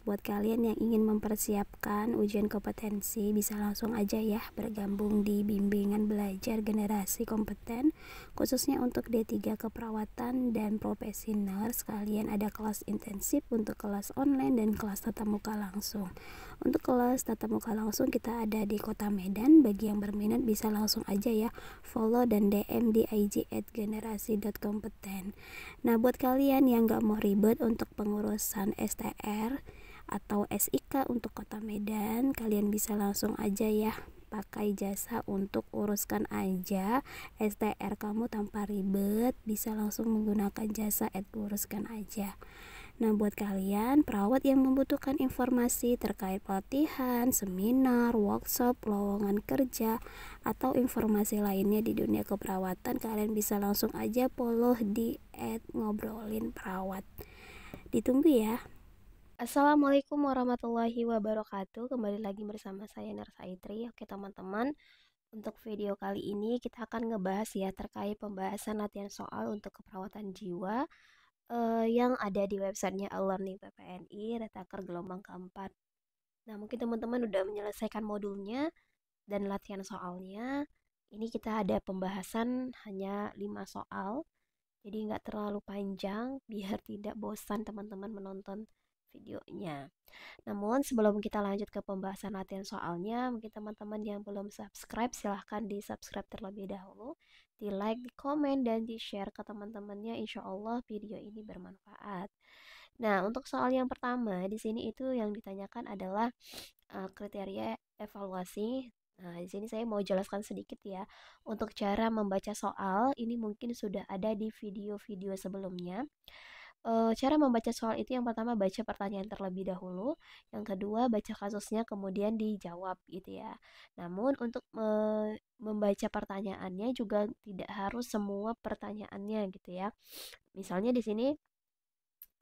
buat kalian yang ingin mempersiapkan ujian kompetensi, bisa langsung aja ya bergabung di bimbingan belajar generasi kompeten, khususnya untuk D3 keperawatan dan profesi nurse. Kalian ada kelas intensif untuk kelas online dan kelas tatap muka langsung. Untuk kelas tatap muka langsung kita ada di Kota Medan. Bagi yang berminat bisa langsung aja ya follow dan DM di IG @generasi.kompeten. Nah, buat kalian yang gak mau ribet untuk pengurusan STR atau SIK untuk Kota Medan, kalian bisa langsung aja ya pakai jasa untuk uruskan aja STR kamu tanpa ribet, bisa langsung menggunakan jasa uruskan aja. Nah, buat kalian perawat yang membutuhkan informasi terkait pelatihan, seminar, workshop, lowongan kerja, atau informasi lainnya di dunia keperawatan, kalian bisa langsung aja follow di @ngobrolinperawat. Ditunggu ya. Assalamualaikum warahmatullahi wabarakatuh. Kembali lagi bersama saya Narsaitri. Oke teman-teman, untuk video kali ini kita akan ngebahas ya terkait pembahasan latihan soal untuk keperawatan jiwa yang ada di websitenya e-learning PPNI Retaker gelombang keempat. Nah, mungkin teman-teman udah menyelesaikan modulnya dan latihan soalnya. Ini kita ada pembahasan hanya 5 soal, jadi nggak terlalu panjang biar tidak bosan teman-teman menonton videonya. Namun sebelum kita lanjut ke pembahasan latihan soalnya, mungkin teman-teman yang belum subscribe silahkan di subscribe terlebih dahulu, di like, di komen, dan di share ke teman-temannya. Insya Allah video ini bermanfaat. Nah, untuk soal yang pertama di sini itu yang ditanyakan adalah kriteria evaluasi. Nah, di sini saya mau jelaskan sedikit ya. Untuk cara membaca soal, ini mungkin sudah ada di video-video sebelumnya. Cara membaca soal itu yang pertama baca pertanyaan terlebih dahulu, yang kedua baca kasusnya kemudian dijawab gitu ya. Namun untuk membaca pertanyaannya juga tidak harus semua pertanyaannya gitu ya. Misalnya di sini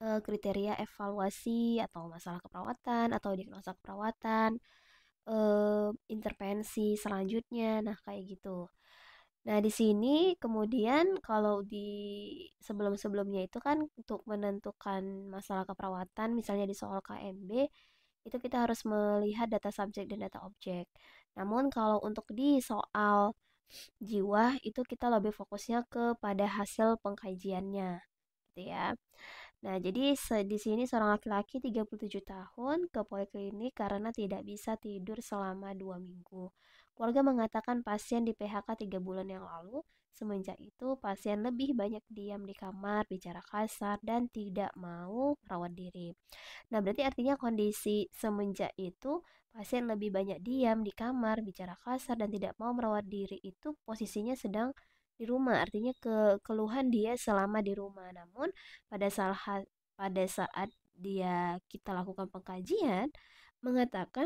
kriteria evaluasi atau masalah keperawatan atau diagnosa keperawatan, intervensi selanjutnya, nah kayak gitu. Nah, di sini kemudian kalau di sebelum-sebelumnya itu kan untuk menentukan masalah keperawatan, misalnya di soal KMB, itu kita harus melihat data subjek dan data objek. Namun kalau untuk di soal jiwa itu kita lebih fokusnya kepada hasil pengkajiannya, gitu ya. Nah, jadi di sini seorang laki-laki 37 tahun ke poliklinik karena tidak bisa tidur selama 2 minggu. Keluarga mengatakan pasien di PHK 3 bulan yang lalu. Semenjak itu, pasien lebih banyak diam di kamar, bicara kasar, dan tidak mau merawat diri. Nah, berarti artinya kondisi semenjak itu, pasien lebih banyak diam di kamar, bicara kasar, dan tidak mau merawat diri itu posisinya sedang di rumah. Artinya keluhan dia selama di rumah. Namun, pada saat dia kita lakukan pengkajian mengatakan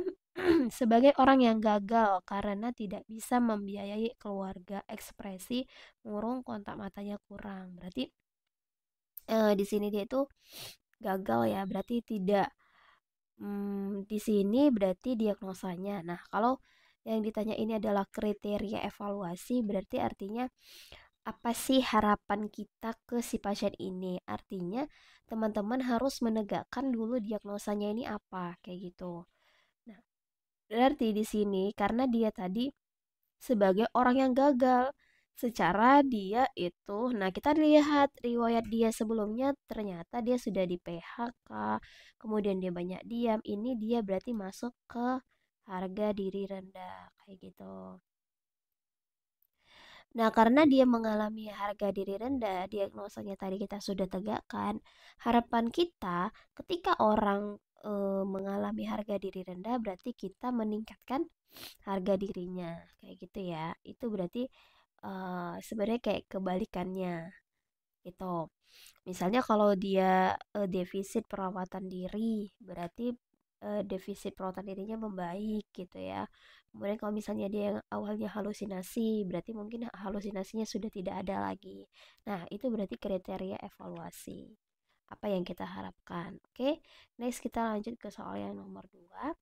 sebagai orang yang gagal karena tidak bisa membiayai keluarga, ekspresi murung, kontak matanya kurang. Berarti di sini dia itu gagal ya, berarti tidak di sini berarti diagnosanya. Nah, kalau yang ditanya ini adalah kriteria evaluasi, berarti artinya apa sih harapan kita ke si pasien ini? Artinya teman-teman harus menegakkan dulu diagnosanya ini apa, kayak gitu. Nah, berarti di sini karena dia tadi sebagai orang yang gagal secara dia itu, nah kita lihat riwayat dia sebelumnya ternyata dia sudah di PHK, kemudian dia banyak diam, ini dia berarti masuk ke harga diri rendah kayak gitu. Nah, karena dia mengalami harga diri rendah, diagnosanya tadi kita sudah tegakkan. Harapan kita ketika orang mengalami harga diri rendah, berarti kita meningkatkan harga dirinya, kayak gitu ya. Itu berarti sebenarnya kayak kebalikannya, gitu. Misalnya kalau dia defisit perawatan diri, berarti defisit perawatan dirinya membaik gitu ya. Kemudian kalau misalnya dia yang awalnya halusinasi, berarti mungkin halusinasinya sudah tidak ada lagi. Nah, itu berarti kriteria evaluasi. Apa yang kita harapkan. Oke, next kita lanjut ke soal yang nomor 2.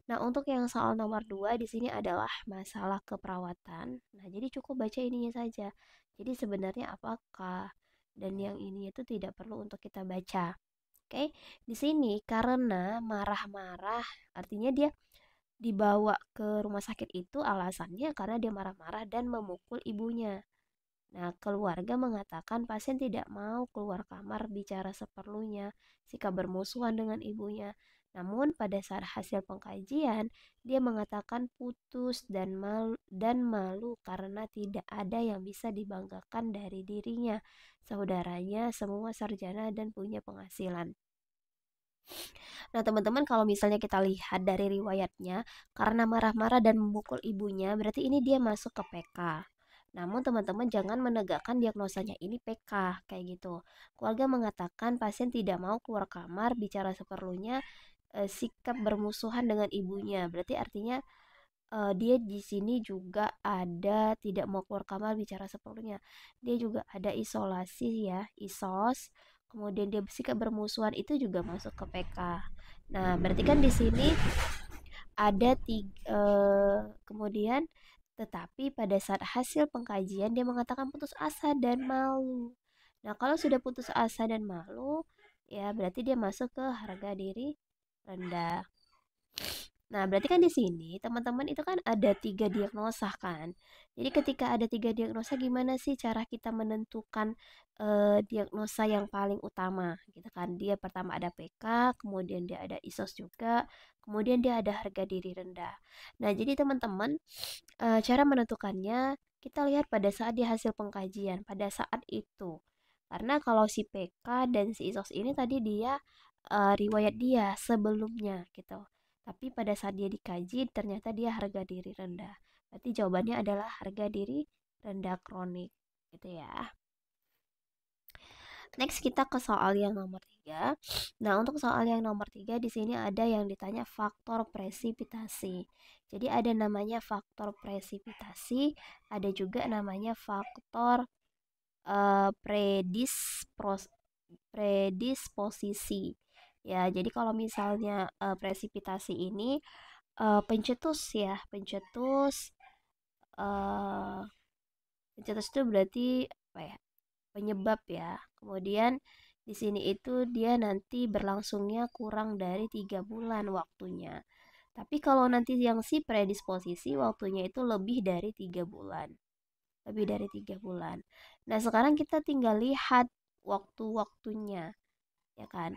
Nah, untuk yang soal nomor 2 di sini adalah masalah keperawatan. Nah, jadi cukup baca ininya saja. Jadi sebenarnya apakah dan yang ini itu tidak perlu untuk kita baca. Oke, di sini karena marah-marah, artinya dia dibawa ke rumah sakit itu alasannya karena dia marah-marah dan memukul ibunya. Nah, keluarga mengatakan pasien tidak mau keluar kamar bicara seperlunya, sikap bermusuhan dengan ibunya. Namun, pada saat hasil pengkajian, dia mengatakan putus dan malu karena tidak ada yang bisa dibanggakan dari dirinya. Saudaranya semua sarjana dan punya penghasilan. Nah, teman-teman, kalau misalnya kita lihat dari riwayatnya, karena marah-marah dan memukul ibunya, berarti ini dia masuk ke PK. Namun, teman-teman jangan menegakkan diagnosanya ini PK, kayak gitu. Keluarga mengatakan pasien tidak mau keluar kamar, bicara seperlunya, sikap bermusuhan dengan ibunya. Berarti artinya dia di sini juga ada tidak mau keluar kamar bicara seperlunya. Dia juga ada isolasi ya, isos. Kemudian dia bersikap bermusuhan itu juga masuk ke PK. Nah, berarti kan di sini ada kemudian tetapi pada saat hasil pengkajian dia mengatakan putus asa dan malu. Nah, kalau sudah putus asa dan malu, ya berarti dia masuk ke harga diri rendah. Nah, berarti kan di sini teman-teman itu kan ada 3 diagnosa kan. Jadi ketika ada 3 diagnosa, gimana sih cara kita menentukan diagnosa yang paling utama gitu kan? Dia pertama ada PK, kemudian dia ada ISOS juga, kemudian dia ada harga diri rendah. Nah, jadi teman-teman cara menentukannya kita lihat pada saat di hasil pengkajian, pada saat itu. Karena kalau si PK dan si ISOS ini tadi dia riwayat dia sebelumnya gitu. Tapi pada saat dia dikaji ternyata dia harga diri rendah. Berarti jawabannya adalah harga diri rendah kronik gitu ya. Next kita ke soal yang nomor 3. Nah, untuk soal yang nomor 3 di sini ada yang ditanya faktor presipitasi. Jadi ada namanya faktor presipitasi, ada juga namanya faktor predisposisi. Ya, jadi kalau misalnya presipitasi ini pencetus ya, eh, pencetus itu berarti apa ya? Penyebab ya. Kemudian di sini itu dia nanti berlangsungnya kurang dari 3 bulan waktunya. Tapi kalau nanti yang si predisposisi waktunya itu lebih dari 3 bulan. Lebih dari 3 bulan. Nah, sekarang kita tinggal lihat waktu-waktunya, ya kan?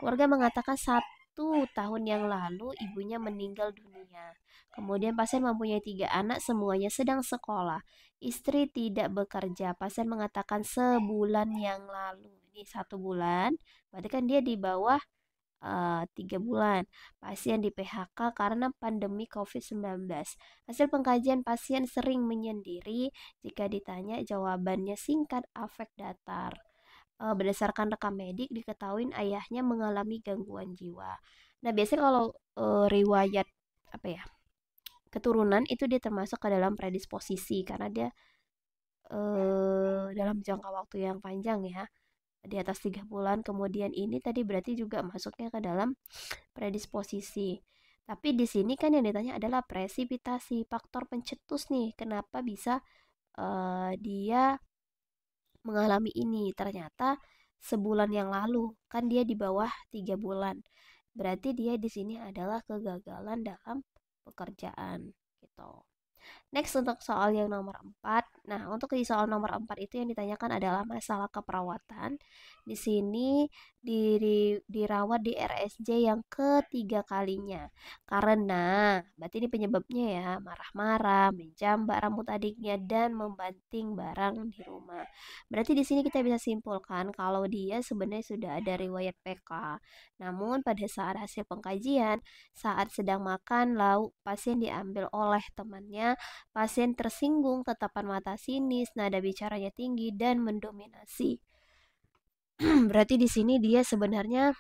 Keluarga mengatakan 1 tahun yang lalu ibunya meninggal dunia. Kemudian pasien mempunyai 3 anak, semuanya sedang sekolah. Istri tidak bekerja. Pasien mengatakan sebulan yang lalu. Ini 1 bulan, berarti kan dia di bawah 3 bulan. Pasien di PHK karena pandemi COVID-19. Hasil pengkajian pasien sering menyendiri. Jika ditanya, jawabannya singkat, afek datar. Berdasarkan rekam medik diketahui ayahnya mengalami gangguan jiwa. Nah, biasanya kalau riwayat apa ya keturunan itu dia termasuk ke dalam predisposisi karena dia dalam jangka waktu yang panjang ya di atas 3 bulan. Kemudian ini tadi berarti juga masuknya ke dalam predisposisi. Tapi di sini kan yang ditanya adalah presipitasi, faktor pencetus nih. Kenapa bisa dia mengalami ini? Ternyata sebulan yang lalu kan dia di bawah 3 bulan. Berarti dia di sini adalah kegagalan dalam pekerjaan gitu. Next untuk soal yang nomor 4. Nah, untuk di soal nomor 4 itu yang ditanyakan adalah masalah keperawatan. Di sini dirawat di RSJ yang ketiga kalinya. Karena, berarti ini penyebabnya ya, marah-marah, menjambak rambut adiknya, dan membanting barang di rumah. Berarti di sini kita bisa simpulkan kalau dia sebenarnya sudah ada riwayat PK. Namun pada saat hasil pengkajian, saat sedang makan lauk pasien diambil oleh temannya, pasien tersinggung, tatapan mata sinis, nada bicaranya tinggi dan mendominasi. Berarti di sini dia sebenarnya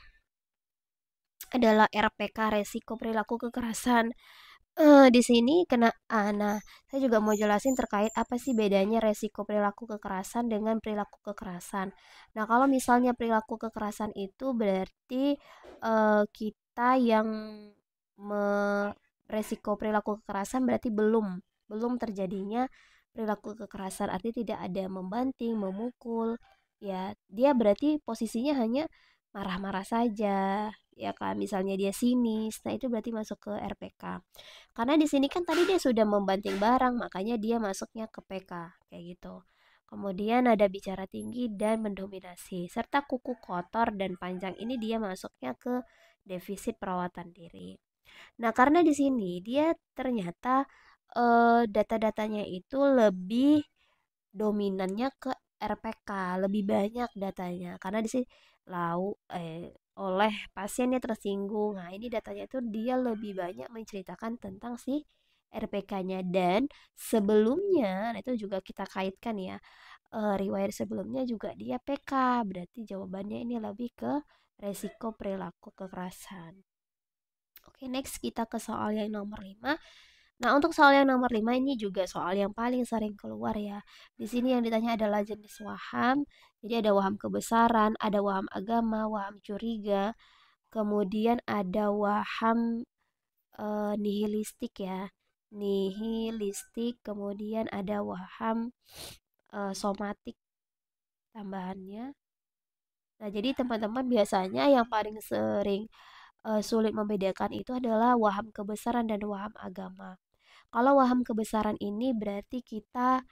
adalah RPK, resiko perilaku kekerasan. Di sini kena nah, saya juga mau jelasin terkait apa sih bedanya resiko perilaku kekerasan dengan perilaku kekerasan. Nah, kalau misalnya perilaku kekerasan itu berarti kita yang resiko perilaku kekerasan berarti belum terjadinya perilaku kekerasan, artinya tidak ada membanting, memukul, ya dia berarti posisinya hanya marah-marah saja, ya kan? Misalnya dia sinis, nah itu berarti masuk ke RPK. Karena di sini kan tadi dia sudah membanting barang, makanya dia masuknya ke PK, kayak gitu. Kemudian ada bicara tinggi dan mendominasi, serta kuku kotor dan panjang ini dia masuknya ke defisit perawatan diri. Nah, karena di sini dia ternyata data-datanya itu lebih dominannya ke RPK, lebih banyak datanya. Karena di sini oleh pasiennya tersinggung. Nah, ini datanya itu dia lebih banyak menceritakan tentang si RPK-nya dan sebelumnya, nah itu juga kita kaitkan ya. Riwayat sebelumnya juga dia PK, berarti jawabannya ini lebih ke resiko perilaku kekerasan. Oke, next kita ke soal yang nomor 5. Nah, untuk soal yang nomor 5 ini juga soal yang paling sering keluar ya. Di sini yang ditanya adalah jenis waham. Jadi ada waham kebesaran, ada waham agama, waham curiga, kemudian ada waham nihilistik ya. Nihilistik, kemudian ada waham somatik tambahannya. Nah, jadi teman-teman biasanya yang paling sering sulit membedakan itu adalah waham kebesaran dan waham agama. Kalau waham kebesaran ini berarti kita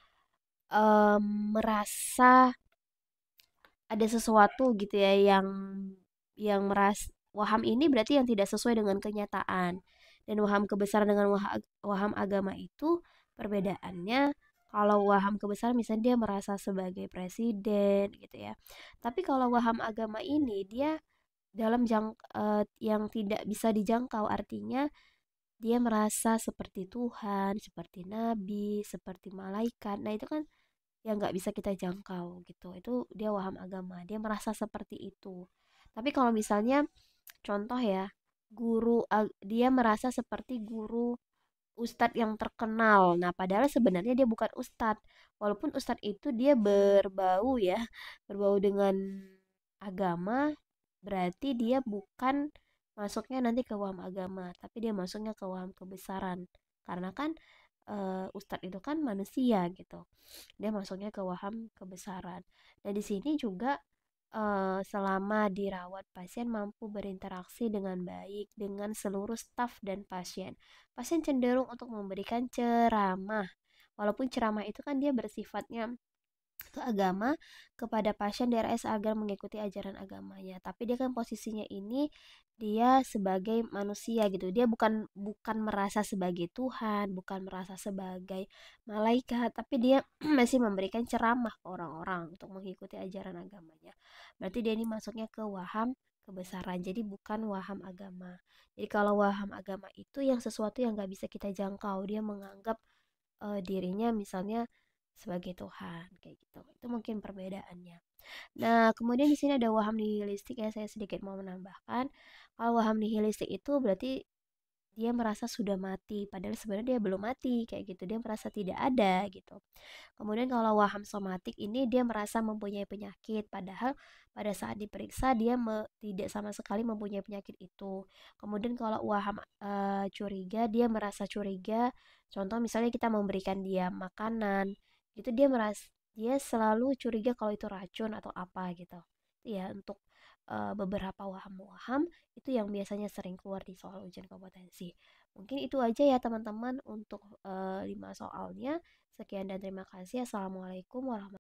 merasa ada sesuatu gitu ya yang waham ini berarti yang tidak sesuai dengan kenyataan. Dan waham kebesaran dengan waham agama itu perbedaannya kalau waham kebesaran misalnya dia merasa sebagai presiden gitu ya. Tapi kalau waham agama ini dia dalam yang tidak bisa dijangkau artinya dia merasa seperti Tuhan, seperti nabi, seperti malaikat. Nah, itu kan yang nggak bisa kita jangkau gitu. Itu dia waham agama, dia merasa seperti itu. Tapi kalau misalnya contoh ya, dia merasa seperti guru ustadz yang terkenal. Nah, padahal sebenarnya dia bukan ustadz. Walaupun ustadz itu dia berbau ya, berbau dengan agama, berarti dia bukan masuknya nanti ke waham agama, tapi dia masuknya ke waham kebesaran. Karena kan ustadz itu kan manusia gitu. Dia masuknya ke waham kebesaran. Dan di sini juga selama dirawat pasien mampu berinteraksi dengan baik dengan seluruh staf dan pasien. Pasien cenderung untuk memberikan ceramah. Walaupun ceramah itu kan dia bersifatnya ke agama kepada pasien DRS agar mengikuti ajaran agamanya. Tapi dia kan posisinya ini dia sebagai manusia gitu. Dia bukan bukan merasa sebagai Tuhan, bukan merasa sebagai malaikat, tapi dia masih memberikan ceramah ke orang-orang untuk mengikuti ajaran agamanya. Berarti dia ini masuknya ke waham kebesaran. Jadi bukan waham agama. Jadi kalau waham agama itu yang sesuatu yang nggak bisa kita jangkau. Dia menganggap dirinya misalnya sebagai Tuhan kayak gitu. Itu mungkin perbedaannya. Nah, kemudian di sini ada waham nihilistik ya, saya sedikit mau menambahkan. Kalau waham nihilistik itu berarti dia merasa sudah mati, padahal sebenarnya dia belum mati kayak gitu. Dia merasa tidak ada gitu. Kemudian kalau waham somatik ini dia merasa mempunyai penyakit, padahal pada saat diperiksa dia tidak sama sekali mempunyai penyakit itu. Kemudian kalau waham curiga, dia merasa curiga. Contoh misalnya kita memberikan dia makanan, itu dia selalu curiga kalau itu racun atau apa gitu. Itu ya untuk beberapa waham-waham itu yang biasanya sering keluar di soal ujian kompetensi. Mungkin itu aja ya teman-teman untuk 5 soalnya. Sekian dan terima kasih. Assalamualaikum warahmatullahi wabarakatuh.